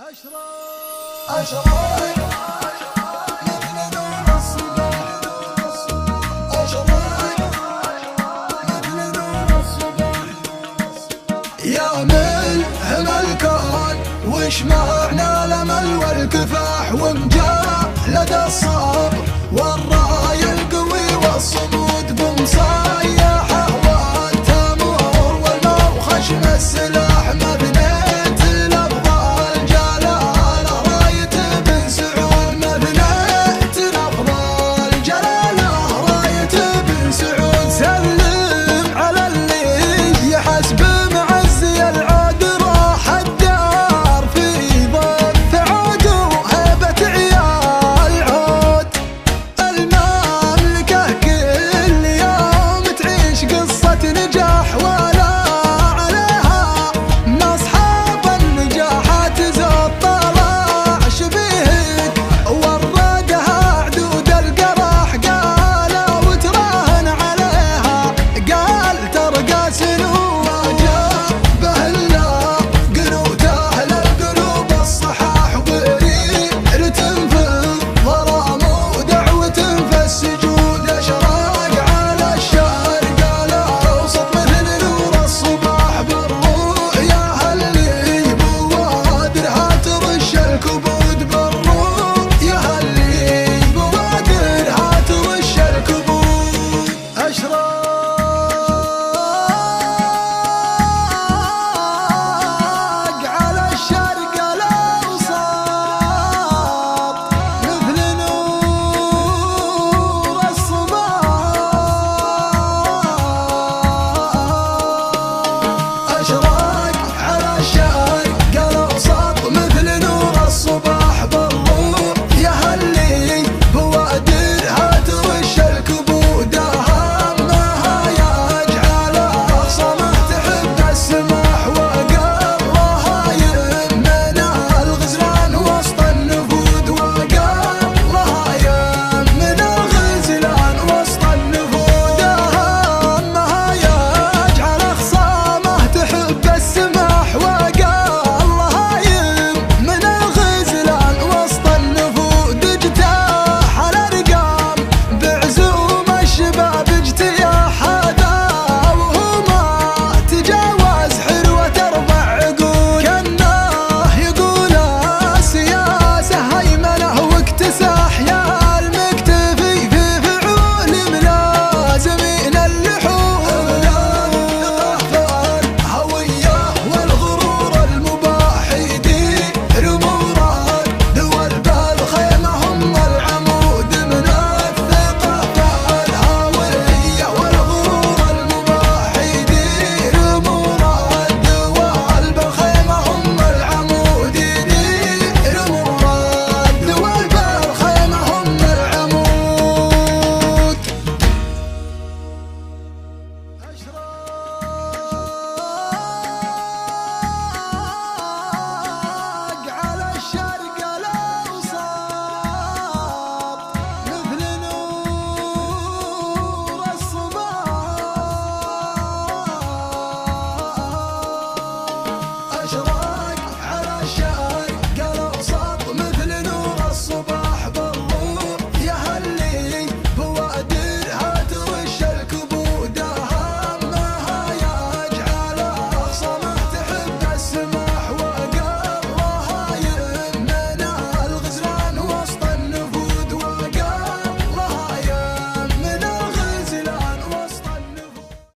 أشرق مثل نور الصباح، أشرق مثل نور الصباح. يا ملهم الكون وش معنى الأمل والكفاح، ومجالد الصبر والراي القوي والصمود، بمصايحه والتمور والموخشم السلاح، مبنيت الأفضل جلاله راية بن سعود، مبنيت الأفضل جلاله راية بن سعود. سلم على اللي يحسب معزي العود، راح الدار في ضف عود وهبة عيال عود. المملكة كل يوم تعيش قصة نجاح، ولا عليها مصحاب النجاحات زود طلع شبيهك وردها عدود القرح، قالوا وتراهن عليها قال ترقى سنون، ما جابه الا قنوت اهل القلوب الصحاح، وريرة في الظلام ودعوة في السجود. اشراق على الشرق الاوسط مثل نور الصباح، بالرؤيا اللي بوادرها ترش الكبود، بالرؤيا اللي بوادرها ترش الكبود. اشراق على الشرق الاوسط مثل نور الصباح، اشراق على الشرق الاوسط مثل نور الصباح، بالرؤيا اللي بوادرها ترش الكبود. همها يجعل اخصامه تحب السماح، وقلها يمن الغزلان وسط النفود، وقلها يمن الغزلان وسط النفود. همها يجعل اخصامه تحب السماح، وقلها يمن الغزلان وسط النفود. اجتاح الارقام بعزوم الشباب، اجتياح هذا وهما تجاوز حلوة اربع عقود، كانه يقول السياسة هيمنه واكتساح، يا المكتفي في فعول ملازمين اللحود. الهوية والغرور المباح يدير مراد دول بالخيمة هم العمود، من الثقافة الهوية والغرور المباح يدير مراد دول بالخيمة هم العمود، يدير مراد دول بالخيمة هم العمود. أشراق على الشرق الأوسط مثل نور الصباح، أشراق على الشرق